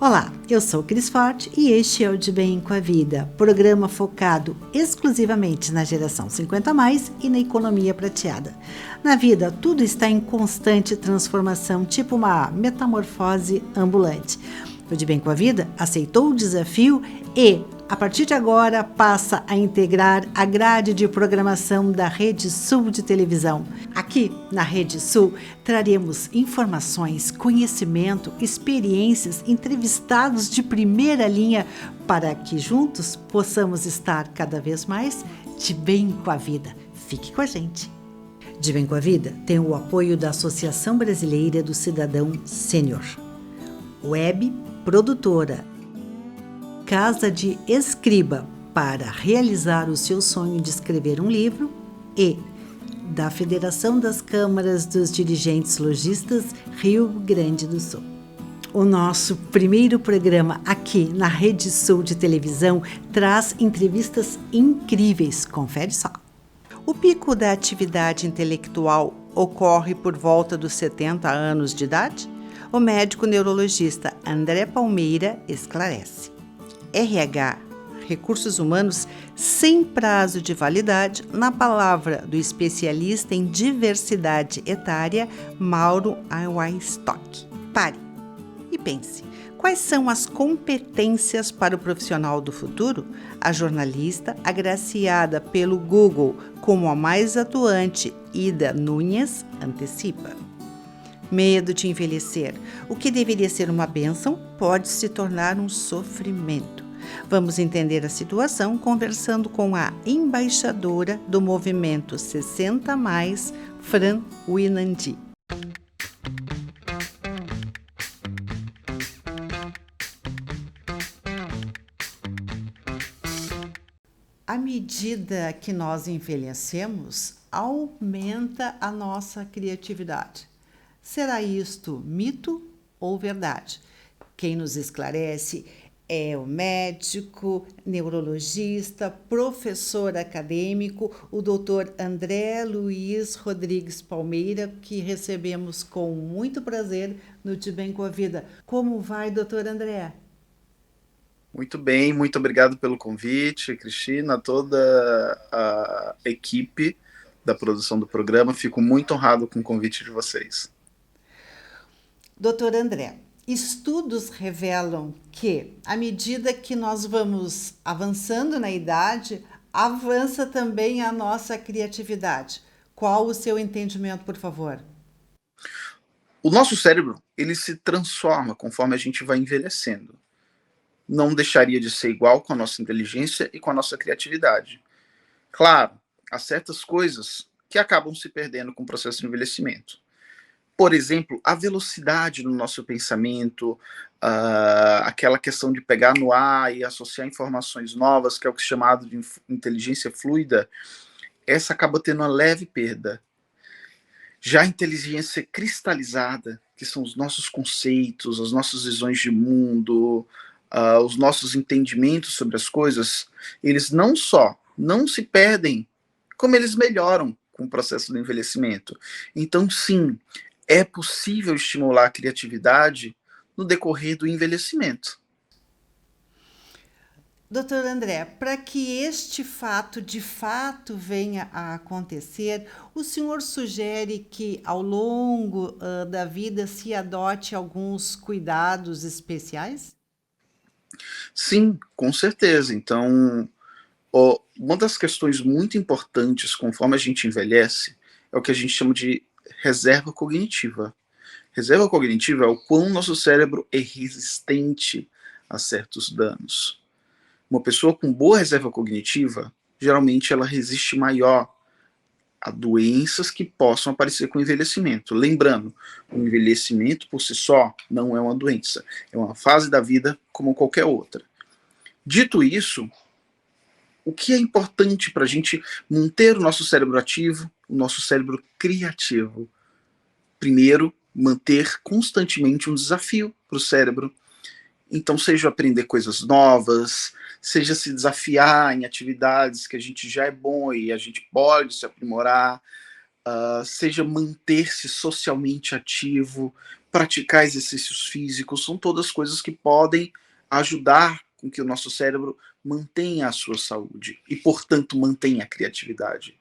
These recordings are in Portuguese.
Olá, eu sou Cris Forte e este é o De Bem com a Vida, programa focado exclusivamente na geração 50+, e na economia prateada. Na vida, tudo está em constante transformação, tipo uma metamorfose ambulante. O De Bem com a Vida aceitou o desafio e, a partir de agora, passa a integrar a grade de programação da Rede Sul de televisão. Aqui, na Rede Sul, traremos informações, conhecimento, experiências, entrevistados de primeira linha para que juntos possamos estar cada vez mais de bem com a vida. Fique com a gente. De Bem com a Vida tem o apoio da Associação Brasileira do Cidadão Sênior, web produtora, Casa de Escriba para realizar o seu sonho de escrever um livro e da Federação das Câmaras dos Dirigentes Lojistas Rio Grande do Sul. O nosso primeiro programa aqui na Rede Sul de televisão traz entrevistas incríveis, confere só. O pico da atividade intelectual ocorre por volta dos 70 anos de idade? O médico neurologista André Palmeira esclarece. RH, recursos humanos sem prazo de validade, na palavra do especialista em diversidade etária, Mauro Eiweistock. Pare e pense. Quais são as competências para o profissional do futuro? A jornalista, agraciada pelo Google como a mais atuante, Ida Nunes, antecipa. Medo de envelhecer. O que deveria ser uma bênção pode se tornar um sofrimento. Vamos entender a situação conversando com a embaixadora do movimento 60+, Fran Winandi. À medida que nós envelhecemos, aumenta a nossa criatividade. Será isto mito ou verdade? Quem nos esclarece é o médico, neurologista, professor acadêmico, o Dr. André Luiz Rodrigues Palmeira, que recebemos com muito prazer no De Bem com a Vida. Como vai, Dr. André? Muito bem, muito obrigado pelo convite, Cristina, toda a equipe da produção do programa. Fico muito honrado com o convite de vocês. Doutor André, estudos revelam que, à medida que nós vamos avançando na idade, avança também a nossa criatividade. Qual o seu entendimento, por favor? O nosso cérebro, ele se transforma conforme a gente vai envelhecendo. Não deixaria de ser igual com a nossa inteligência e com a nossa criatividade. Claro, há certas coisas que acabam se perdendo com o processo de envelhecimento. Por exemplo, a velocidade do nosso pensamento, aquela questão de pegar no ar e associar informações novas, que é o que é chamado de inteligência fluida, essa acaba tendo uma leve perda. Já a inteligência cristalizada, que são os nossos conceitos, as nossas visões de mundo, os nossos entendimentos sobre as coisas, eles não só não se perdem, como eles melhoram com o processo do envelhecimento. Então, sim, é possível estimular a criatividade no decorrer do envelhecimento. Doutor André, para que este fato de fato venha a acontecer, o senhor sugere que ao longo da vida se adote alguns cuidados especiais? Sim, com certeza. Então, uma das questões muito importantes conforme a gente envelhece é o que a gente chama de reserva cognitiva. Reserva cognitiva é o quão nosso cérebro é resistente a certos danos. Uma pessoa com boa reserva cognitiva, geralmente ela resiste maior a doenças que possam aparecer com o envelhecimento. Lembrando, o envelhecimento por si só não é uma doença, é uma fase da vida como qualquer outra. Dito isso, o que é importante para a gente manter o nosso cérebro ativo, o nosso cérebro criativo? Primeiro, manter constantemente um desafio para o cérebro. Então, seja aprender coisas novas, seja se desafiar em atividades que a gente já é bom e a gente pode se aprimorar, seja manter-se socialmente ativo, praticar exercícios físicos, são todas coisas que podem ajudar com que o nosso cérebro mantenha a sua saúde e, portanto, mantenha a criatividade.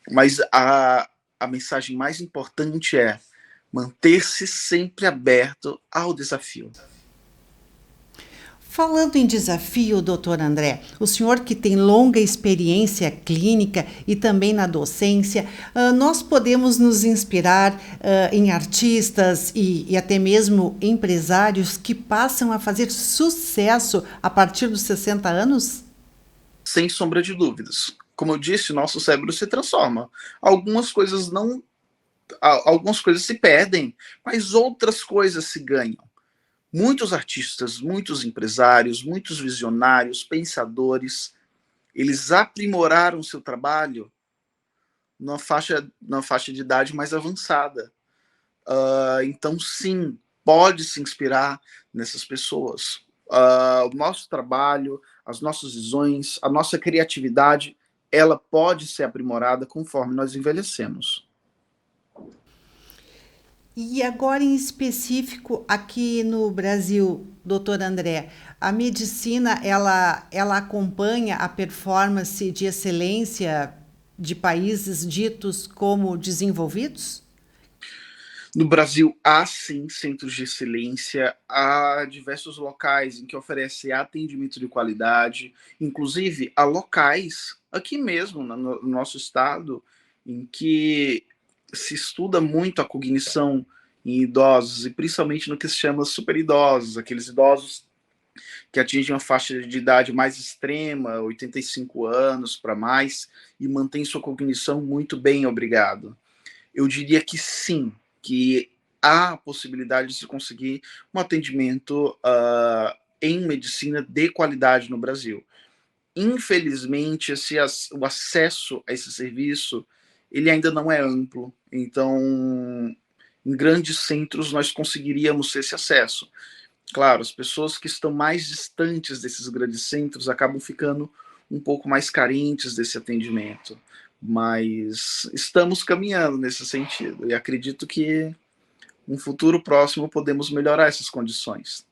Mas a mensagem mais importante é manter-se sempre aberto ao desafio. Falando em desafio, doutor André, o senhor que tem longa experiência clínica e também na docência, nós podemos nos inspirar em artistas e até mesmo empresários que passam a fazer sucesso a partir dos 60 anos? Sem sombra de dúvidas. Como eu disse, nosso cérebro se transforma. Algumas coisas não, algumas coisas se perdem, mas outras coisas se ganham. Muitos artistas, muitos empresários, muitos visionários, pensadores, eles aprimoraram seu trabalho na faixa de idade mais avançada. Então, sim, pode se inspirar nessas pessoas. O nosso trabalho, as nossas visões, a nossa criatividade, ela pode ser aprimorada conforme nós envelhecemos. E agora, em específico, aqui no Brasil, doutor André, a medicina, ela acompanha a performance de excelência de países ditos como desenvolvidos? No Brasil, há sim centros de excelência, há diversos locais em que oferecem atendimento de qualidade, inclusive há locais, aqui mesmo, no nosso estado, em que se estuda muito a cognição em idosos, e principalmente no que se chama superidosos, aqueles idosos que atingem uma faixa de idade mais extrema, 85 anos para mais, e mantêm sua cognição muito bem, obrigado. Eu diria que sim, que há a possibilidade de se conseguir um atendimento em medicina de qualidade no Brasil. Infelizmente, o acesso a esse serviço ele ainda não é amplo, então em grandes centros nós conseguiríamos esse acesso. Claro, as pessoas que estão mais distantes desses grandes centros acabam ficando um pouco mais carentes desse atendimento, mas estamos caminhando nesse sentido e acredito que no futuro próximo podemos melhorar essas condições.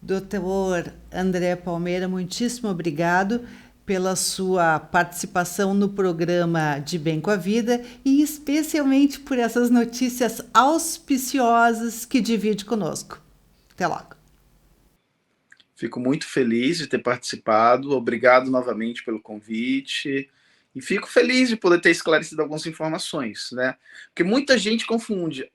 Doutor André Palmeira, muitíssimo obrigado pela sua participação no programa De Bem com a Vida e especialmente por essas notícias auspiciosas que divide conosco. Até logo. Fico muito feliz de ter participado, obrigado novamente pelo convite e fico feliz de poder ter esclarecido algumas informações, né? Porque muita gente confunde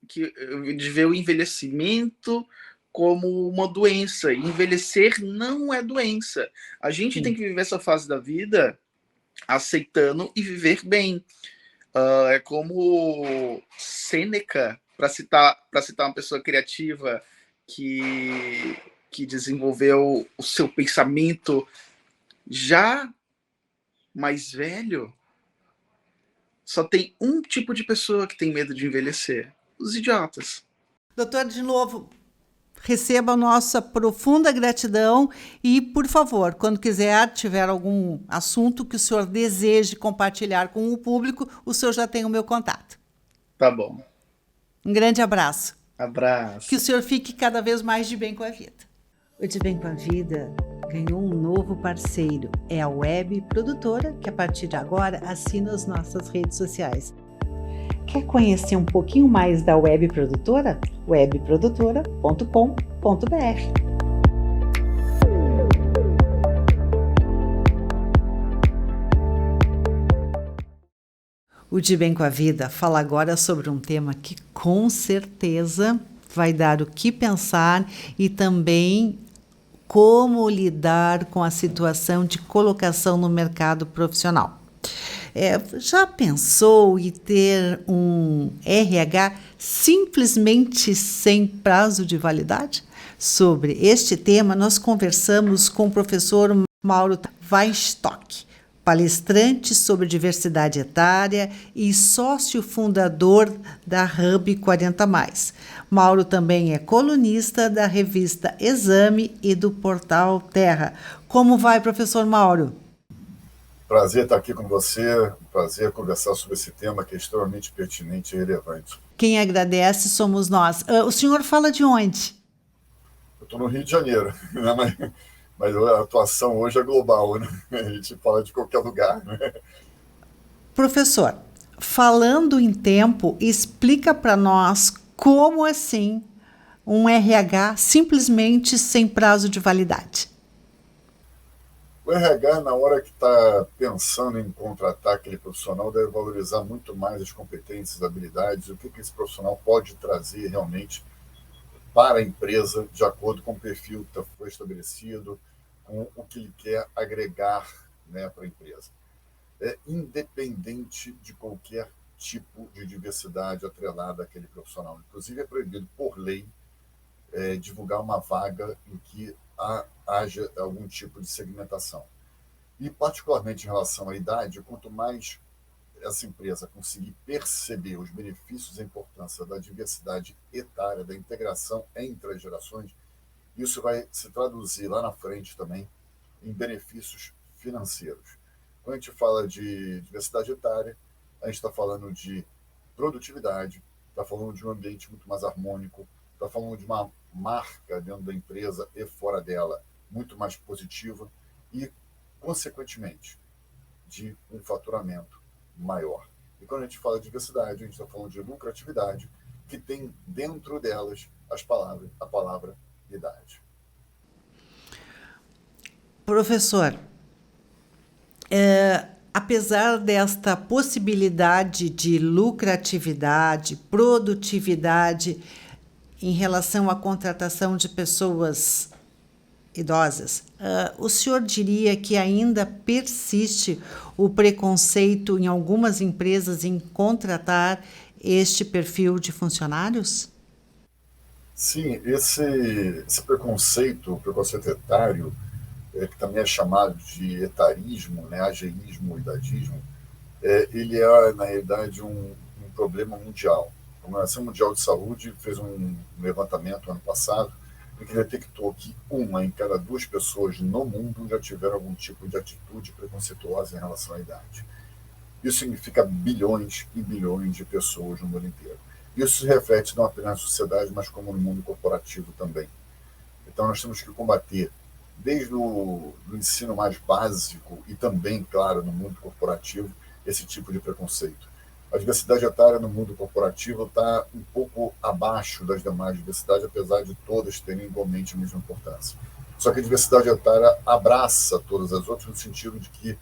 de ver o envelhecimento como uma doença. Envelhecer não é doença. A gente tem que viver essa fase da vida aceitando e viver bem. É como Sêneca, para citar uma pessoa criativa que desenvolveu o seu pensamento já mais velho, só tem um tipo de pessoa que tem medo de envelhecer: os idiotas. Doutor, de novo, receba a nossa profunda gratidão e, por favor, quando tiver algum assunto que o senhor deseje compartilhar com o público, o senhor já tem o meu contato. Tá bom. Um grande abraço. Abraço. Que o senhor fique cada vez mais de bem com a vida. O De Bem com a Vida ganhou um novo parceiro. É a Web Produtora, que a partir de agora assina as nossas redes sociais. Quer conhecer um pouquinho mais da Web Produtora? webprodutora.com.br. O De Bem com a Vida fala agora sobre um tema que com certeza vai dar o que pensar e também como lidar com a situação de colocação no mercado profissional. Já pensou em ter um RH simplesmente sem prazo de validade? Sobre este tema, nós conversamos com o professor Mauro Weinstock, palestrante sobre diversidade etária e sócio fundador da Hub 40+. Mauro também é colunista da revista Exame e do portal Terra. Como vai, professor Mauro? Prazer estar aqui com você, prazer conversar sobre esse tema que é extremamente pertinente e relevante. Quem agradece somos nós. O senhor fala de onde? Eu estou no Rio de Janeiro, né? Mas a atuação hoje é global, né? A gente fala de qualquer lugar, né? Professor, falando em tempo, explica para nós como assim um RH simplesmente sem prazo de validade. O RH, na hora que está pensando em contratar aquele profissional, deve valorizar muito mais as competências, habilidades, o que esse profissional pode trazer realmente para a empresa, de acordo com o perfil que foi estabelecido, com o que ele quer agregar, né, para a empresa. Independente de qualquer tipo de diversidade atrelada àquele profissional. Inclusive, é proibido por lei divulgar uma vaga em que haja algum tipo de segmentação. E, particularmente em relação à idade, quanto mais essa empresa conseguir perceber os benefícios e a importância da diversidade etária, da integração entre as gerações, isso vai se traduzir lá na frente também em benefícios financeiros. Quando a gente fala de diversidade etária, a gente está falando de produtividade, está falando de um ambiente muito mais harmônico, está falando de uma marca dentro da empresa e fora dela muito mais positiva e, consequentemente, de um faturamento maior. E quando a gente fala de diversidade, a gente está falando de lucratividade, que tem dentro delas a palavra idade. Professor, apesar desta possibilidade de lucratividade, produtividade em relação à contratação de pessoas idosas, o senhor diria que ainda persiste o preconceito em algumas empresas em contratar este perfil de funcionários? Sim, esse preconceito etário, que também é chamado de etarismo, né, ageísmo, idadismo, ele é, na realidade, um problema mundial. A Organização Mundial de Saúde fez um levantamento ano passado em que detectou que 1 em cada 2 pessoas no mundo já tiveram algum tipo de atitude preconceituosa em relação à idade. Isso significa bilhões e bilhões de pessoas no mundo inteiro. Isso se reflete não apenas na sociedade, mas como no mundo corporativo também. Então nós temos que combater, desde o ensino mais básico e também, claro, no mundo corporativo, esse tipo de preconceito. A diversidade etária no mundo corporativo está um pouco abaixo das demais diversidades, apesar de todas terem igualmente a mesma importância. Só que a diversidade etária abraça todas as outras no sentido de que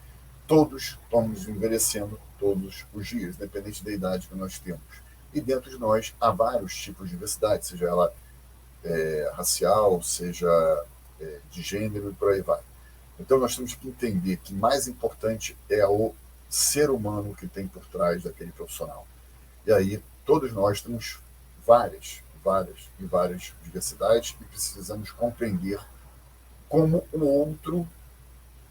todos estamos envelhecendo todos os dias, independente da idade que nós temos. E dentro de nós há vários tipos de diversidade, seja ela racial, seja de gênero e por aí vai. Então nós temos que entender que mais importante é o ser humano que tem por trás daquele profissional. E aí todos nós temos várias diversidades e precisamos compreender como o outro,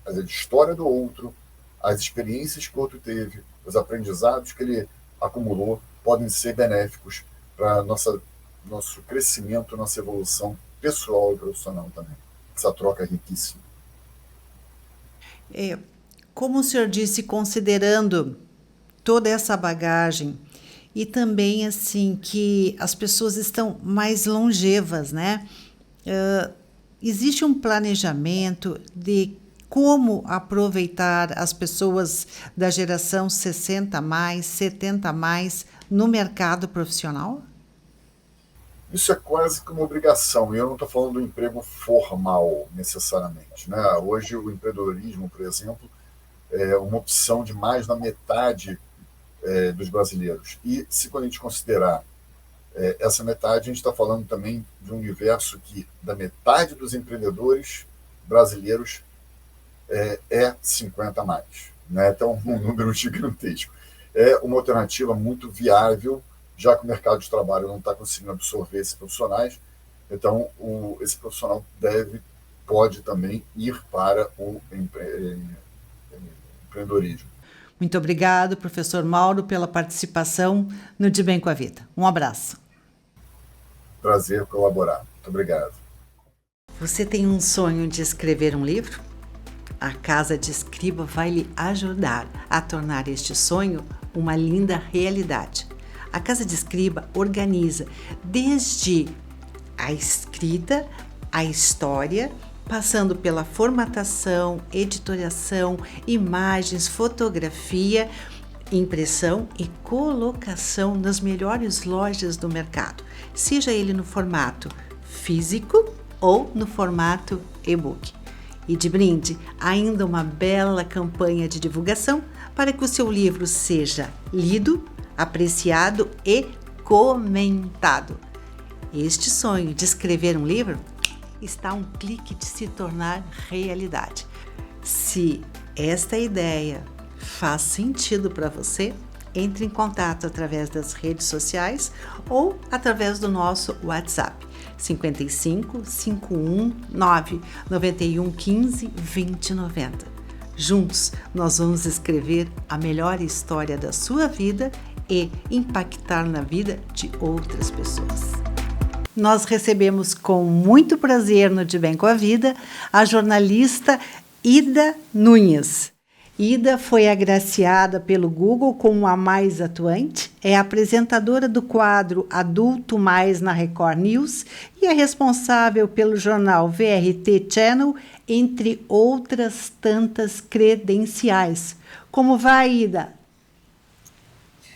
a história do outro, as experiências que o outro teve, os aprendizados que ele acumulou podem ser benéficos para nosso crescimento, nossa evolução pessoal e profissional também. Essa troca é riquíssima. Como o senhor disse, considerando toda essa bagagem e também assim que as pessoas estão mais longevas, né? Existe um planejamento de como aproveitar as pessoas da geração 60 mais, 70 mais no mercado profissional? Isso é quase que uma obrigação, e eu não estou falando do emprego formal, necessariamente, né? Hoje o empreendedorismo, por exemplo, é uma opção de mais da metade dos brasileiros. E se quando a gente considerar essa metade, a gente está falando também de um universo que da metade dos empreendedores brasileiros é 50 a mais, né? Então, um número gigantesco. É uma alternativa muito viável, já que o mercado de trabalho não está conseguindo absorver esses profissionais. Então, esse profissional pode também ir para o empreendedorismo. Muito obrigado, professor Mauro, pela participação no De Bem com a Vida. Um abraço. Prazer colaborar. Muito obrigado. Você tem um sonho de escrever um livro? A Casa de Escriba vai lhe ajudar a tornar este sonho uma linda realidade. A Casa de Escriba organiza desde a escrita, a história, passando pela formatação, editoriação, imagens, fotografia, impressão e colocação nas melhores lojas do mercado, seja ele no formato físico ou no formato e-book. E de brinde, ainda uma bela campanha de divulgação para que o seu livro seja lido, apreciado e comentado. Este sonho de escrever um livro está a um clique de se tornar realidade. Se esta ideia faz sentido para você, entre em contato através das redes sociais ou através do nosso WhatsApp 55 519 91 15 20 90. Juntos nós vamos escrever a melhor história da sua vida e impactar na vida de outras pessoas. Nós recebemos com muito prazer no De Bem com a Vida a jornalista Ida Nunes. Ida foi agraciada pelo Google como a mais atuante, é apresentadora do quadro Adulto Mais na Record News e é responsável pelo jornal VRT Channel, entre outras tantas credenciais. Como vai, Ida?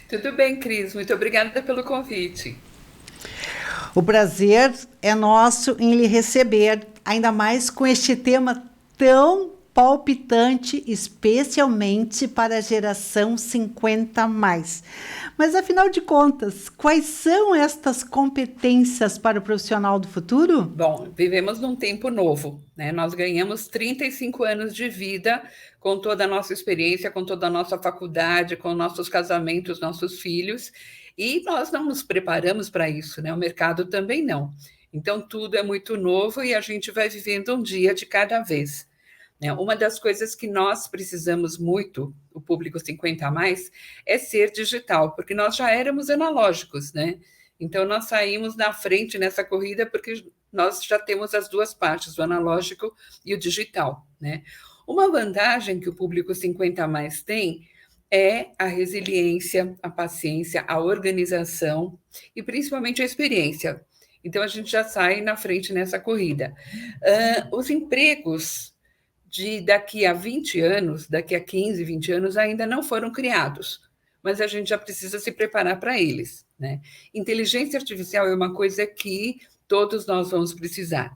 Tudo bem, Cris. Muito obrigada pelo convite. O prazer é nosso em lhe receber, ainda mais com este tema tão palpitante, especialmente para a geração 50+. Mas, afinal de contas, quais são estas competências para o profissional do futuro? Bom, vivemos num tempo novo, né? Nós ganhamos 35 anos de vida com toda a nossa experiência, com toda a nossa faculdade, com nossos casamentos, nossos filhos, e nós não nos preparamos para isso, né? O mercado também não. Então, tudo é muito novo e a gente vai vivendo um dia de cada vez. Uma das coisas que nós precisamos muito, o público 50+, é ser digital, porque nós já éramos analógicos, né? Então, nós saímos na frente nessa corrida porque nós já temos as duas partes, o analógico e o digital, né? Uma vantagem que o público 50+ tem é a resiliência, a paciência, a organização e principalmente a experiência. Então, a gente já sai na frente nessa corrida. Os empregos de daqui a 20 anos, daqui a 15, 20 anos, ainda não foram criados, mas a gente já precisa se preparar para eles, né? Inteligência artificial é uma coisa que todos nós vamos precisar.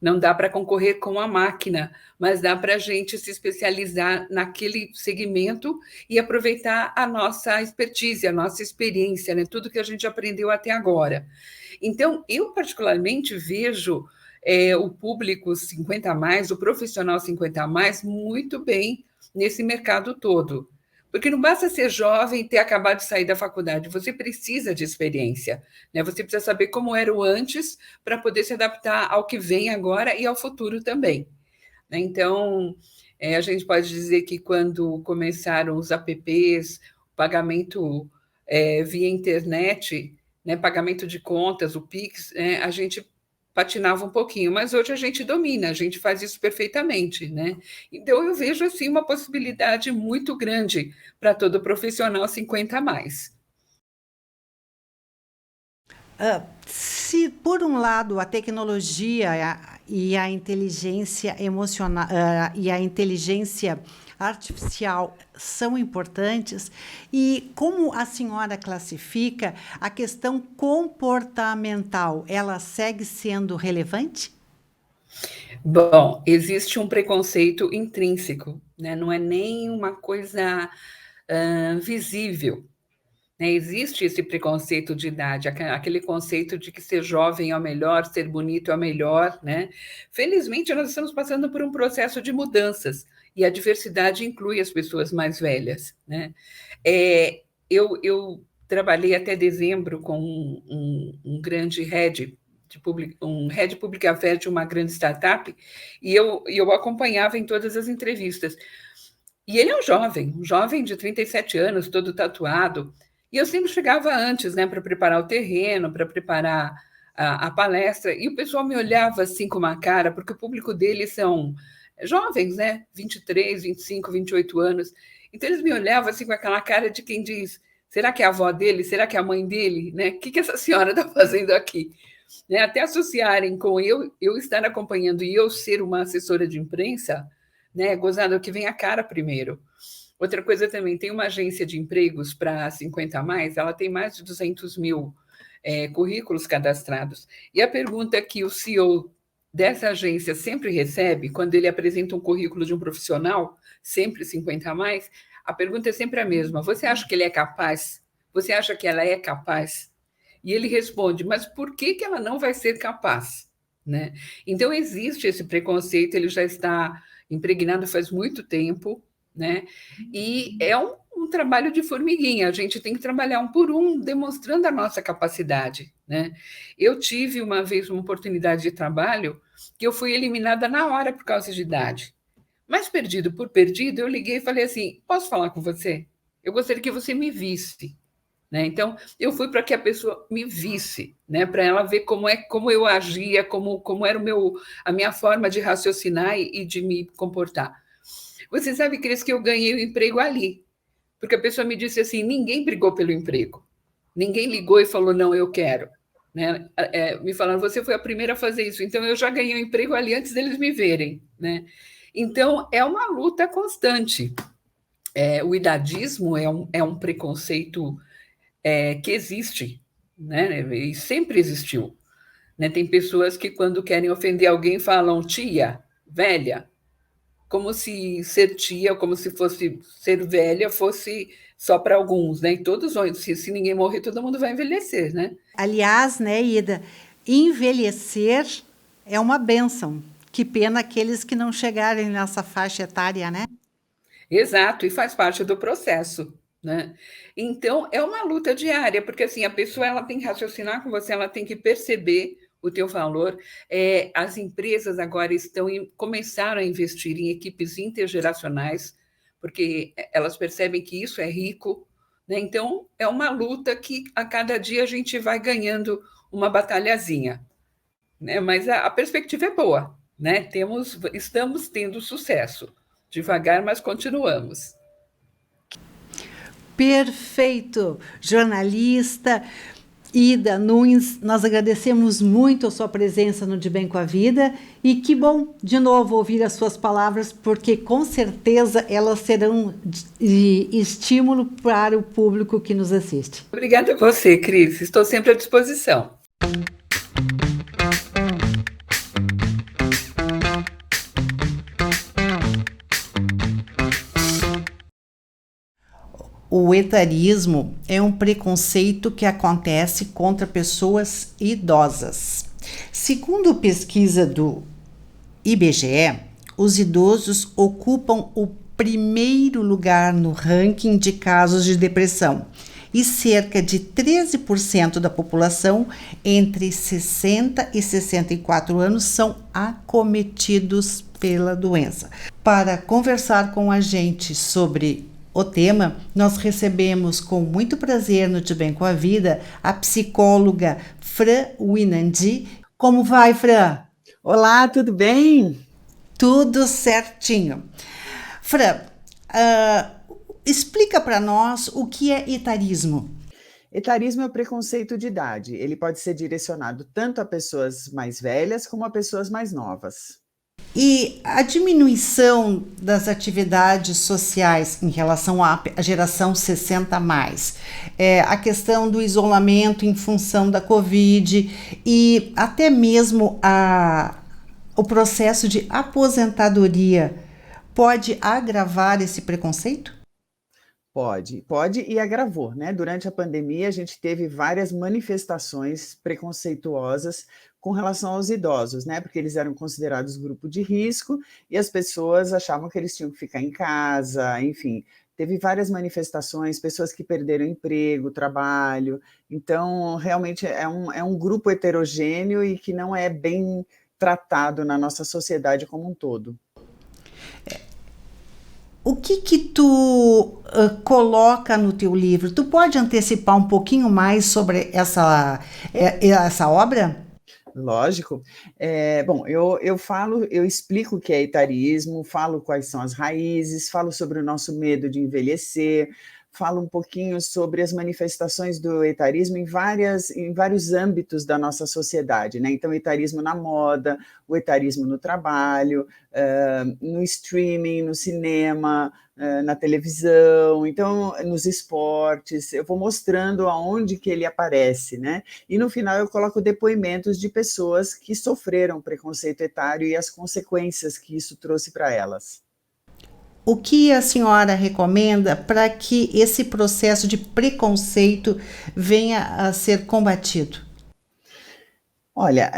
Não dá para concorrer com a máquina, mas dá para a gente se especializar naquele segmento e aproveitar a nossa expertise, a nossa experiência, né? Tudo que a gente aprendeu até agora. Então, eu particularmente vejo o público 50+, o profissional 50+, muito bem nesse mercado todo. Porque não basta ser jovem e ter acabado de sair da faculdade, você precisa de experiência, né? Você precisa saber como era o antes para poder se adaptar ao que vem agora e ao futuro também, né? Então, a gente pode dizer que quando começaram os apps, o pagamento via internet, né, pagamento de contas, o Pix, a gente patinava um pouquinho, mas hoje a gente domina, a gente faz isso perfeitamente, né? Então, eu vejo, assim, uma possibilidade muito grande para todo profissional 50+. Se, por um lado, a tecnologia e a inteligência emocional e a inteligência artificial são importantes, e como a senhora classifica a questão comportamental, ela segue sendo relevante? Bom, existe um preconceito intrínseco, né? Não é nem uma coisa visível, né? Existe esse preconceito de idade, aquele conceito de que ser jovem é o melhor, ser bonito é o melhor, né? Felizmente, nós estamos passando por um processo de mudanças, e a diversidade inclui as pessoas mais velhas, né? Eu trabalhei até dezembro com um grande head Public Affairs de uma grande startup, e eu acompanhava em todas as entrevistas. E ele é um jovem de 37 anos, todo tatuado, e eu sempre chegava antes, né, para preparar o terreno, para preparar a palestra, e o pessoal me olhava assim com uma cara, porque o público deles são jovens, né, 23, 25, 28 anos, então eles me olhavam assim com aquela cara de quem diz: Será que é a avó dele? Será que é a mãe dele? Né? O que essa senhora está fazendo aqui? Né? Até associarem com eu estar acompanhando e eu ser uma assessora de imprensa, né? Gozado que vem a cara primeiro. Outra coisa também, tem uma agência de empregos para 50 a mais, ela tem mais de 200 mil currículos cadastrados. E a pergunta que o CEO dessa agência sempre recebe, quando ele apresenta um currículo de um profissional, sempre 50 a mais, a pergunta é sempre a mesma: você acha que ele é capaz? Você acha que ela é capaz? E ele responde: mas por que ela não vai ser capaz? Né? Então, existe esse preconceito, ele já está impregnado faz muito tempo, né? E é um trabalho de formiguinha, a gente tem que trabalhar um por um, demonstrando a nossa capacidade, né? Eu tive uma vez uma oportunidade de trabalho que eu fui eliminada na hora por causa de idade. Mas perdido por perdido, eu liguei e falei assim: posso falar com você? Eu gostaria que você me visse. Né? Então, eu fui para que a pessoa me visse, né? Para ela ver como eu agia, como era a minha forma de raciocinar e de me comportar. Você sabe, Cris, que eu ganhei o emprego ali, porque a pessoa me disse assim: ninguém brigou pelo emprego, ninguém ligou e falou, não, eu quero. Né? Me falaram, você foi a primeira a fazer isso, então eu já ganhei o emprego ali antes deles me verem. Né? Então, é uma luta constante. O idadismo é um preconceito que existe, né? E sempre existiu. Né? Tem pessoas que, quando querem ofender alguém, falam tia, velha, como se ser tia, como se fosse ser velha, fosse só para alguns, né? E todos vão, se ninguém morrer, todo mundo vai envelhecer, né? Aliás, né, Ida, envelhecer é uma bênção. Que pena aqueles que não chegarem nessa faixa etária, né? Exato, e faz parte do processo, né? Então, é uma luta diária, porque assim, a pessoa ela tem que raciocinar com você, ela tem que perceber o teu valor. As empresas agora começaram a investir em equipes intergeracionais, porque elas percebem que isso é rico, né? Então, é uma luta que a cada dia a gente vai ganhando uma batalhazinha, né? Mas a perspectiva é boa, né? Estamos tendo sucesso. Devagar, mas continuamos. Perfeito! Jornalista Ida Nunes, nós agradecemos muito a sua presença no De Bem com a Vida e que bom, de novo, ouvir as suas palavras, porque com certeza elas serão de estímulo para o público que nos assiste. Obrigada a você, Cris. Estou sempre à disposição. O etarismo é um preconceito que acontece contra pessoas idosas. Segundo pesquisa do IBGE, os idosos ocupam o primeiro lugar no ranking de casos de depressão e cerca de 13% da população entre 60 e 64 anos são acometidos pela doença. Para conversar com a gente sobre o tema, nós recebemos com muito prazer no De Bem com a Vida a psicóloga Fran Winandi. Como vai, Fran? Olá, tudo bem? Tudo certinho. Fran, explica para nós o que é etarismo. Etarismo é o preconceito de idade. Ele pode ser direcionado tanto a pessoas mais velhas como a pessoas mais novas. E a diminuição das atividades sociais em relação à geração 60 mais, a questão do isolamento em função da Covid e até mesmo o processo de aposentadoria pode agravar esse preconceito? Pode e agravou, né? Durante a pandemia, a gente teve várias manifestações preconceituosas com relação aos idosos, né? Porque eles eram considerados grupo de risco e as pessoas achavam que eles tinham que ficar em casa, enfim. Teve várias manifestações, pessoas que perderam emprego, trabalho. Então, realmente é um grupo heterogêneo e que não é bem tratado na nossa sociedade como um todo. O que tu coloca no teu livro? Tu pode antecipar um pouquinho mais sobre essa obra? Lógico. Bom, eu explico o que é etarismo, falo quais são as raízes, falo sobre o nosso medo de envelhecer, falo um pouquinho sobre as manifestações do etarismo em vários âmbitos da nossa sociedade, né? Então, o etarismo na moda, o etarismo no trabalho, no streaming, no cinema, na televisão, então, nos esportes, eu vou mostrando aonde que ele aparece, né? E no final eu coloco depoimentos de pessoas que sofreram preconceito etário e as consequências que isso trouxe para elas. O que a senhora recomenda para que esse processo de preconceito venha a ser combatido? Olha,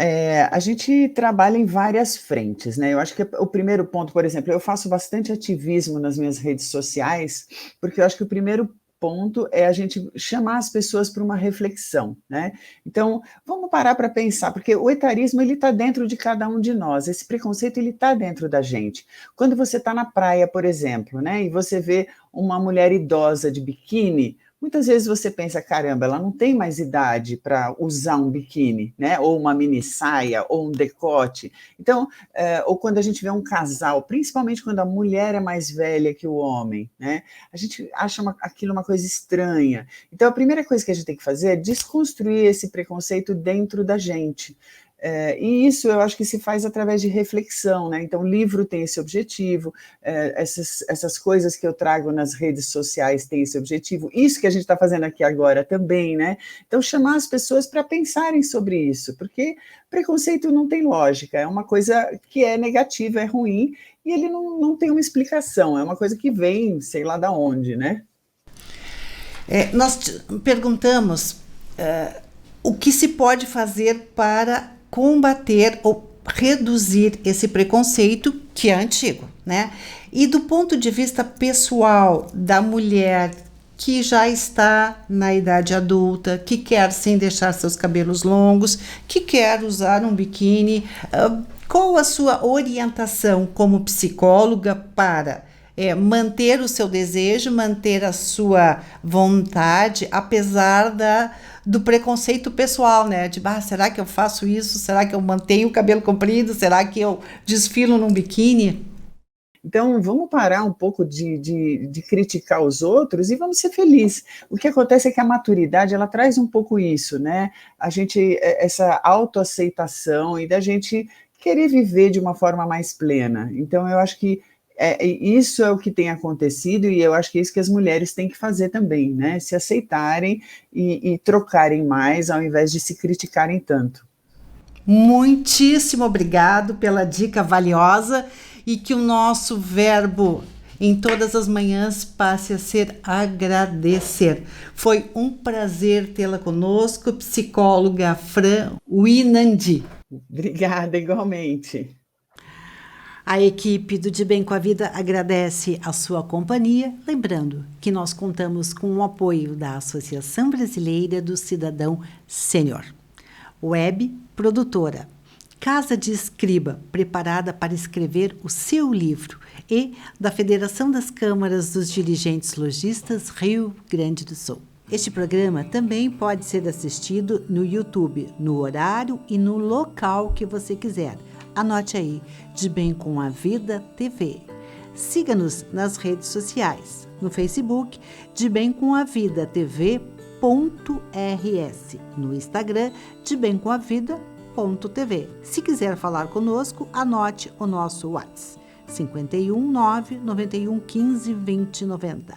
a gente trabalha em várias frentes, né? Eu acho que o primeiro ponto, por exemplo, eu faço bastante ativismo nas minhas redes sociais, porque eu acho que o primeiro ponto é a gente chamar as pessoas para uma reflexão, né? Então, vamos parar para pensar, porque o etarismo ele está dentro de cada um de nós, esse preconceito ele está dentro da gente. Quando você está na praia, por exemplo, né, e você vê uma mulher idosa de biquíni, muitas vezes você pensa, caramba, ela não tem mais idade para usar um biquíni, né? Ou uma mini saia, ou um decote. Então, ou quando a gente vê um casal, principalmente quando a mulher é mais velha que o homem, né? A gente acha aquilo uma coisa estranha. Então, a primeira coisa que a gente tem que fazer é desconstruir esse preconceito dentro da gente. E isso eu acho que se faz através de reflexão, né? Então, o livro tem esse objetivo, essas coisas que eu trago nas redes sociais têm esse objetivo, isso que a gente está fazendo aqui agora também, né? Então, chamar as pessoas para pensarem sobre isso, porque preconceito não tem lógica, é uma coisa que é negativa, é ruim, e ele não tem uma explicação, é uma coisa que vem, sei lá da onde, né? Nós perguntamos o que se pode fazer para combater ou reduzir esse preconceito que é antigo, né? E do ponto de vista pessoal da mulher que já está na idade adulta, que quer sim deixar seus cabelos longos, que quer usar um biquíni, qual a sua orientação como psicóloga para manter o seu desejo, manter a sua vontade, apesar do preconceito pessoal, né? De, será que eu faço isso? Será que eu mantenho o cabelo comprido? Será que eu desfilo num biquíni? Então, vamos parar um pouco de criticar os outros e vamos ser felizes. O que acontece é que a maturidade, ela traz um pouco isso, né? Essa autoaceitação e da gente querer viver de uma forma mais plena. Então, eu acho que isso é o que tem acontecido e eu acho que é isso que as mulheres têm que fazer também, né? Se aceitarem e trocarem mais ao invés de se criticarem tanto. Muitíssimo obrigado pela dica valiosa e que o nosso verbo em todas as manhãs passe a ser agradecer. Foi um prazer tê-la conosco, psicóloga Fran Winandi. Obrigada, igualmente. A equipe do De Bem com a Vida agradece a sua companhia, lembrando que nós contamos com o apoio da Associação Brasileira do Cidadão Sênior. Web Produtora, Casa de Escriba, preparada para escrever o seu livro, e da Federação das Câmaras dos Dirigentes Lojistas Rio Grande do Sul. Este programa também pode ser assistido no YouTube, no horário e no local que você quiser. Anote aí, De Bem com a Vida TV. Siga-nos nas redes sociais, no Facebook, De Bem com a Vida TV.rs, no Instagram, De Bem com a Vida.tv. Se quiser falar conosco, anote o nosso WhatsApp, 519 91 15 20 90.